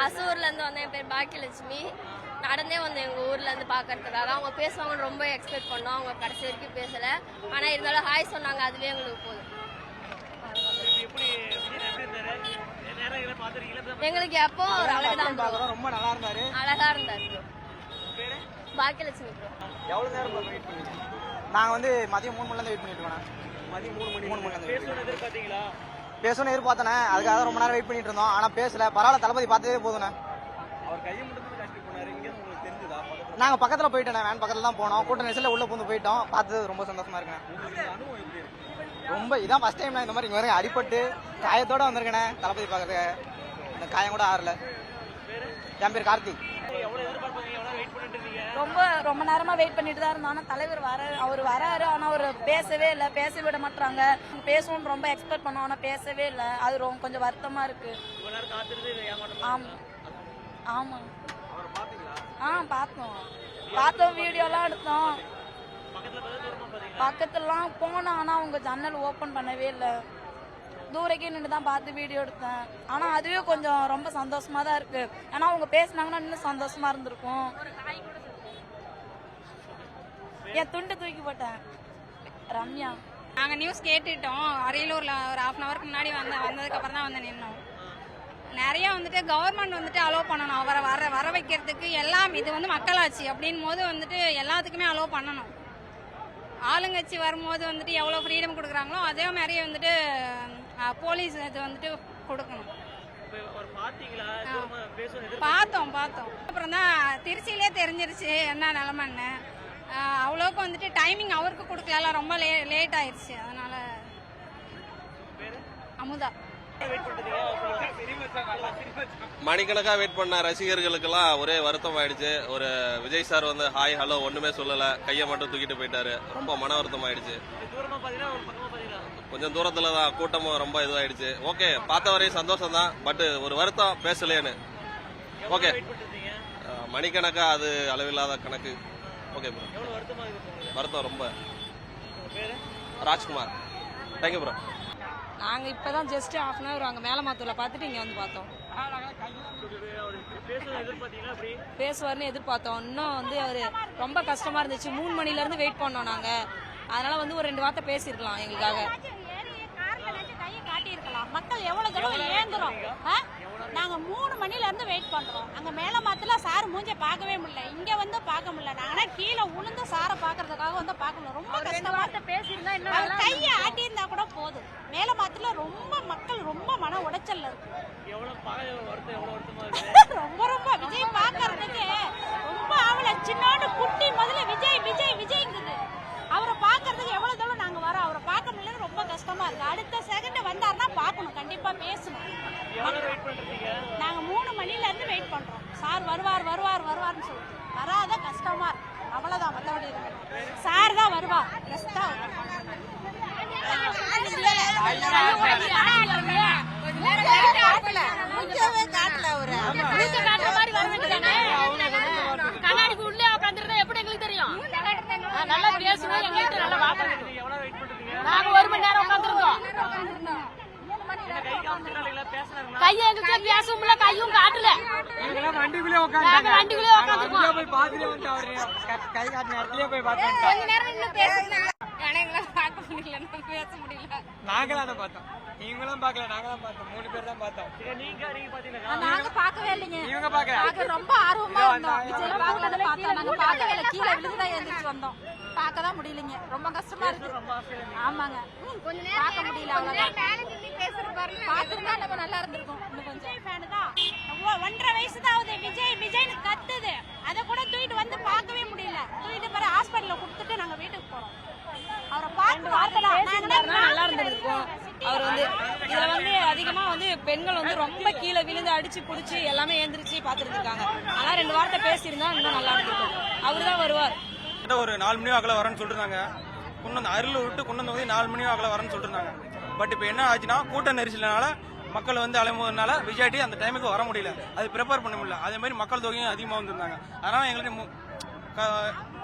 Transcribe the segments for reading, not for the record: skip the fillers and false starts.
அசூர்ல இருந்து வந்தேன். என் பேர் பாக்கியலட்சுமி. நடந்தே வந்தேன் எங்க ஊர்ல இருந்து பாக்கிறதுக்காக. அவங்க பேசுவாங்கன்னு ரொம்ப எக்ஸ்பெக்ட் பண்ணோம். அவங்க கடைசி வரைக்கும் பேசல. ஆனா இருந்தாலும் ஹாய் சொன்னாங்க, அதுவே எங்களுக்கு போதும். எங்களுக்கு எப்போ ஒரு அழகுதான், ரொம்ப நல்லா இருந்தாரு, அழகா இருந்தாரு. பாக்கியலட்சுமி ப்ரோ. எவ்வளவு நேரம் வெயிட் பண்ணீங்க? நாங்க வந்து மதியம் 3 மணில இருந்து வெயிட் பண்ணிட்டு இருக்கோம். மதியம் 3 மணில இருந்து பேசணும்னு எதிர்பார்த்தனே, அதுக்காக ரொம்ப நேரம் வெயிட் பண்ணிட்டு இருந்தோம். ஆனா பேசல. பரவாயில்ல, தளபதி பார்த்ததே போதுண்ணே. அவர் கையை மட்டும் கட்டி போனாரு. இங்க உங்களுக்கு தெரிஞ்சதா? நாங்க பக்கத்துல போயிட்டோம், வேன் பக்கத்துல தான் போனோம். கூட்ட நெரிசல்ல உள்ள பூந்து போயிட்டோம். பார்த்தது ரொம்ப சந்தோஷமா இருக்குண்ணே. ரொம்ப இதான் ஃபர்ஸ்ட் டைம் நான் இந்த மாதிரி இங்க வரைக்கும் அடிபட்டு காயத்தோட வந்திருக்கேனே தளபதி பார்க்கறதுக்கு. இந்த காயம் கூட ஆறல. என் பேர் கார்த்திக். ரொம்ப நேரமா வெயிட் பண்ணிட்டு தான் இருந்தோம். ஆனா தலைவர் அவர் வராரு. ஆனா அவர் பேசவே இல்லை, பேச விட மாட்டாங்க. பேசணும்னு ரொம்ப எக்ஸ்பெக்ட் பண்ணோம், ஆனா பேசவே இல்லை. அது ரொம்ப கொஞ்சம் வருத்தமா இருக்கு. ஆமா ஆமா பார்த்தோம், வீடியோலாம் எடுத்தோம். பக்கத்துலாம் போனோம், ஆனா அவங்க ஜன்னல் ஓபன் பண்ணவே இல்லை. தூரக்கே நின்று தான் பார்த்து வீடியோ எடுத்தேன். ஆனா அதுவே கொஞ்சம் ரொம்ப சந்தோஷமா தான் இருக்கு. ஆனா அவங்க பேசினாங்கன்னா இன்னும் சந்தோஷமா இருந்திருக்கும். என் துண்டு தூக்கி போட்டேன். ரம்யா. நாங்கள் நியூஸ் கேட்டுட்டோம். அரியலூரில் ஒரு 1/2 hourக்கு முன்னாடி வந்ததுக்கு அப்புறம் தான் வந்து நின்னோம். நிறைய வந்துட்டு கவர்மெண்ட் வந்துட்டு அலோவ் பண்ணணும். அவரை வர வைக்கிறதுக்கு எல்லாம். இது வந்து மக்களாட்சி அப்படின் போது வந்துட்டு எல்லாத்துக்குமே அலோவ் பண்ணணும். ஆளுங்கட்சி வரும்போது வந்துட்டு எவ்வளோ ஃப்ரீடம் கொடுக்குறாங்களோ அதே மாதிரி வந்துட்டு போலீஸ் இது வந்துட்டு கொடுக்கணும். பார்த்தோம். அப்புறம் தான் திருச்சியிலே தெரிஞ்சிருச்சு என்ன நிலமன்னு. அவ்வளோக்கு வந்துட்டு டைமிங் அவருக்கு கொடுக்கல, ரொம்ப லேட் ஆயிடுச்சு. அதனால அமுதா. மணிக்கணக்காக வெயிட் பண்ண ரசிகர்களுக்கெல்லாம் ஒரே வருத்தம் ஆயிடுச்சு. ஒரு விஜய் சார் வந்து ஹாய் ஹலோ ஒண்ணுமே சொல்லல, கையை மட்டும் தூக்கிட்டு போயிட்டாரு. ரொம்ப மன வருத்தம் ஆயிடுச்சு. கொஞ்சம் தூரத்துல தான், கூட்டமும் ரொம்ப இதுவாயிடுச்சு. ஓகே, பார்த்த வரையும் சந்தோஷம் தான். பட் ஒரு வருத்தம் பேசலேன்னு. ஓகே, மணிக்கணக்கா அது அளவில்லாத கணக்கு. ஓகே ப்ரோ, வருத்தம் ரொம்ப. ராஜ்குமார். Thank you bro. நாங்க இப்பதான் ஜஸ்ட் 1/2 hour அங்க மேலமாத்தூர்ல பார்த்துட்டு இங்க வந்து பார்த்தோம். பேசுவார்னு எதிர்பார்த்தோம். இன்னும் வந்து அவரு ரொம்ப கஷ்டமா இருந்துச்சு. 3 மணில இருந்து வெயிட் பண்ணோம் நாங்க. அதனால வந்து ஒரு 2 வார்த்தை பேசிருக்கலாம் எங்களுக்காக. மக்கள் எவ்வளவு தடவை ஏங்குறோம். நாங்க 3 மணில இருந்து வெயிட் பண்றோம். அங்க மேலமாத்துல சார் மூஞ்ச பார்க்கவே முடியல, இங்க வந்து பார்க்க முடியல. நாங்க கீழே உளுந்து சாரை பாக்குறதுக்காக வந்து பார்க்கணும். ரொம்ப கஷ்டமா பேசியிருந்தா என்ன, கையை ஆட்டி இருந்தா கூட போதும். மேலமாத்துல ரொம்ப மக்கள் ரொம்ப மன உடைச்சல்ல இருக்கு. ரொம்ப விஜய் பாக்குறதுக்கு ரொம்ப அவளை சின்னோண்டு குட்டி முதல்ல விஜய்ங்குது. அவரை பாக்குறதுக்கு எவ்வளவு தூரம் நாங்க வரோம். அவரை பார்க்க முடியல, ரொம்ப கஷ்டமா இருக்கு. அடுத்த செகண்ட் வந்தாருன்னா பார்க்கணும், கண்டிப்பா பேசணும். நாங்க 3 மணில இருந்து வெயிட் பண்றோம். சார் வருவார்னு சொல்லிட்டு வராத கஷ்டமா இருக்கு. அவ்வளவுதான், மற்றபடி இருக்கு. சார் தான் வருவார். கண்ணாடிக்கு உள்ளே உட்காந்துருந்தா எப்படி எங்களுக்கு தெரியும்? நல்லா பேசுவோம், எங்களுக்கு நல்லா வாக்கணும். நாங்க 1 மணி நேரம் உட்காந்துருந்தோம். கையை எங்களுக்கு பேசவும் இல்லை, கையும் காட்டல. வண்டிக்குள்ளே கொஞ்ச நேரம் இன்னும் பேசுறேன். எங்களை பார்க்க முடியல, பேச முடியல. நாங்களும் அதை பார்த்தோம். நீங்களும் பார்க்கல, நாங்களும் பார்த்தோம். 3 பேர் தான் பார்த்தோம். நாங்க பார்க்கவே இல்லைங்க. இவங்க பார்க்க ரொம்ப ஆர்வமா இருந்தோம். விஜய் பார்க்கலன்னு பார்த்தோம். நாங்க பார்க்கவே இல்லை, கீழே விழுந்துதான் எழுந்திரிச்சு வந்தோம். பார்க்கதான் முடியலைங்க, ரொம்ப கஷ்டமா இருக்கு. ஆமாங்க, கொஞ்ச நேரம் பார்க்க முடியல. பார்த்துருந்தா நம்ம நல்லா இருந்திருக்கும். இன்னும் கொஞ்சம் ஃபேனு தான். 1.5 வயசு தான் ஆகுது. விஜய்னு கத்துது. அதை கூட தூக்கிட்டு வந்து பார்க்கவே முடியல. தூக்கிட்டு போற ஹாஸ்பிட்டல்ல கொடுத்துட்டு நாங்க வீட்டுக்கு போறோம். அவரை பார்த்து நல்லா இருந்திருக்கும். அவர் வந்து இதுல வந்து அதிகமா வந்து பெண்கள் வந்து ரொம்ப கீழே விழுந்து அடிச்சு புடிச்சு எல்லாமே எழுந்திரிச்சு பாத்துருக்காங்க. ஆனா 2 வார்த்தை பேசியிருந்தா இன்னும் நல்லா இருந்திருக்கும். அவருதான் வருவார். ஒரு 4 மணி வாக்கில் வரேன்னு சொல்லிருந்தாங்க. அருள் விட்டு கொண்டு வந்து 4 மணி வாக்கில் வரேன்னு சொல்லிருந்தாங்க. பட் இப்போ என்ன ஆச்சுன்னா, கூட்ட நெரிசலினால மக்கள் வந்து அலைமுகனால விஜய் அந்த டைமுக்கு வர முடியல. அது ப்ரிப்பேர் பண்ண முடியல. அதே மாதிரி மக்கள் தொகையும் அதிகமாக வந்திருந்தாங்க. அதனால எங்களுக்கு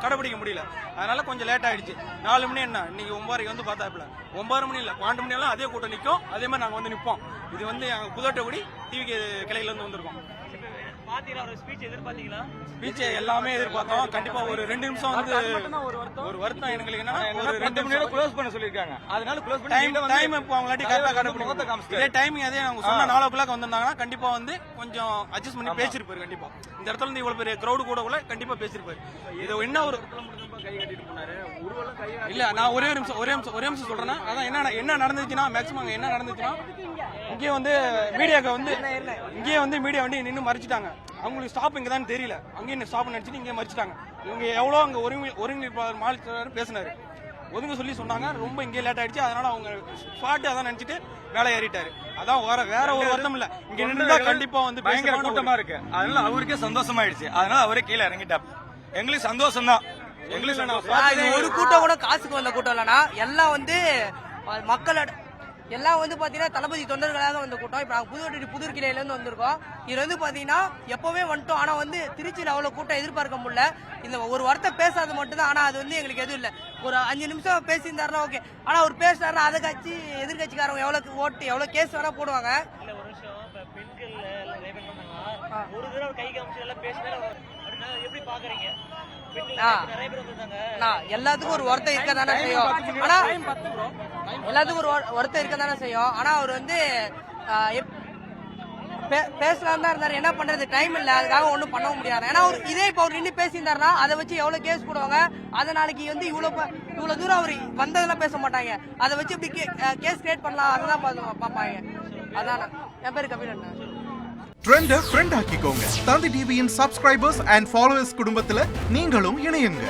கடைபிடிக்க முடியல. அதனால கொஞ்சம் லேட் ஆயிடுச்சு. 4 மணி என்ன இன்னைக்கு 9:30 வந்து பார்த்தாப்புல 9 மணி இல்லை 12 மணி எல்லாம் அதே கூட்டம் நிற்கும். அதே மாதிரி நாங்கள் வந்து நிற்போம். இது வந்து எங்கள் புதோட்டகுடி டிவிக்கு கிளையில இருந்து வந்திருக்கோம். ஸ்பீச் எல்லாமே எதிர்பார்த்தோம். கண்டிப்பா ஒரு 2 நிமிஷம் வந்து ஒரு வருத்தம் எங்களுக்கு என்னன்னா ஒரு 2 நிமிஷம் க்ளோஸ் பண்ண சொல்லிருக்காங்க. அதனால க்ளோஸ் பண்ணி டைம் இப்போ அவங்களாட்டி கரெக்டா கண்டுபிடிக்கும். இதே டைமிங் அதே அவங்க சொன்ன 4 o'clock வந்திருந்தாங்கன்னா கண்டிப்பா வந்து கொஞ்சம் அட்ஜஸ்ட் பண்ணி பேசிருப்பாரு. கண்டிப்பா இந்த இடத்துல இருந்து இவ்வளவு பெரிய கிரௌடு கூட கண்டிப்பா பேசிருப்பாரு. இது என்ன ஒரு இல்ல நான் ஒரே நிமிஷம் சொல்றேன்னா அதான் என்ன நடந்துச்சுன்னா மேக்ஸிமம் என்ன நடந்துச்சுன்னா இங்கே வந்து மீடியாக்கு வந்து இங்கேயே வந்து மீடியா வண்டி நின்று மறிச்சிட்டாங்க. அவங்களுக்கு ஸ்டாப் இங்கே தான் தெரியல. அங்கேயும் ஸ்டாப் நினைச்சிட்டு இங்கே மறிச்சிட்டாங்க. இவங்க எவ்வளோ அங்கே ஒருங்கிணைப்பாளர் மாநில பேசினாரு ஒதுங்க சொல்லி சொன்னாங்க. ரொம்ப இங்கே லேட் ஆயிடுச்சு. அதனால அவங்க ஸ்பாட்டு அதான் நினைச்சிட்டு வேலை ஏறிட்டாரு. அதான் வேற ஒரு வருத்தம் இல்ல. இங்க நின்று கண்டிப்பா வந்து பயங்கர கூட்டமா இருக்கு. அதனால அவருக்கே சந்தோஷமாயிடுச்சு. அதனால அவரே கீழே இறங்கிட்டார். எங்களுக்கு சந்தோஷம் தான். எங்களுக்கு ஒரு கூட்டம் கூட காசுக்கு வந்த கூட்டம் இல்லைன்னா எல்லாம் வந்து மக்களோட எல்லாம் வந்து பாத்தீங்கன்னா தளபதி தொண்டர்களாக வந்த கூட்டம். இப்ப நாங்க புதூர் கிளையில இருந்து வந்திருக்கோம். இது வந்து பாத்தீங்கன்னா எப்பவே வந்துட்டோம். ஆனா வந்து திருச்சியில அவ்வளவு கூட்டம் எதிர்பார்க்க முடியல. இந்த ஒரு வார்த்தை பேசாது மட்டும்தான். ஆனா அது வந்து எங்களுக்கு எதுவும் இல்ல. ஒரு 5 நிமிஷம் பேசியிருந்தாருன்னா ஓகே. ஆனா அவர் பேசினாருன்னா அதை கட்சி எதிர்கட்சிக்காரங்க எவ்வளவு ஓட்டு எவ்வளவு கேஸ் வேணா போடுவாங்க. ஒரு தடவை கை காமிச்சு எல்லாம் பேசினா எப்படி பாக்குறீங்க? எல்லாத்துக்கும் ஒரு ஒருத்தர் இருக்க தானே செய்யும். ஆனா எல்லாத்துக்கும் ஒரு ஒருத்தர் இருக்க தானே செய்யும். ஆனா அவர் வந்து பேசலாம் தான் இருந்தாரு. என்ன பண்றது டைம் இல்ல. அதுக்காக ஒண்ணும் பண்ண முடியாது. ஏன்னா இதே இப்ப அவர் நின்று பேசியிருந்தாருன்னா அதை வச்சு எவ்வளவு கேஸ் போடுவாங்க. அதை நாளைக்கு வந்து இவ்வளவு தூரம் அவர் வந்ததெல்லாம் பேச மாட்டாங்க. அதை வச்சு இப்படி கேஸ் கிரியேட் பண்ணலாம். அதெல்லாம் பாப்பாங்க. அதான என் பேரு கபிலன். ட்ரெண்ட ஃப்ரெண்ட் ஆக்கிக்கோங்க. தந்தி டிவியின் சப்ஸ்கிரைபர்ஸ் அண்ட் ஃபாலோவர்ஸ் குடும்பத்துல நீங்களும் இணையுங்க.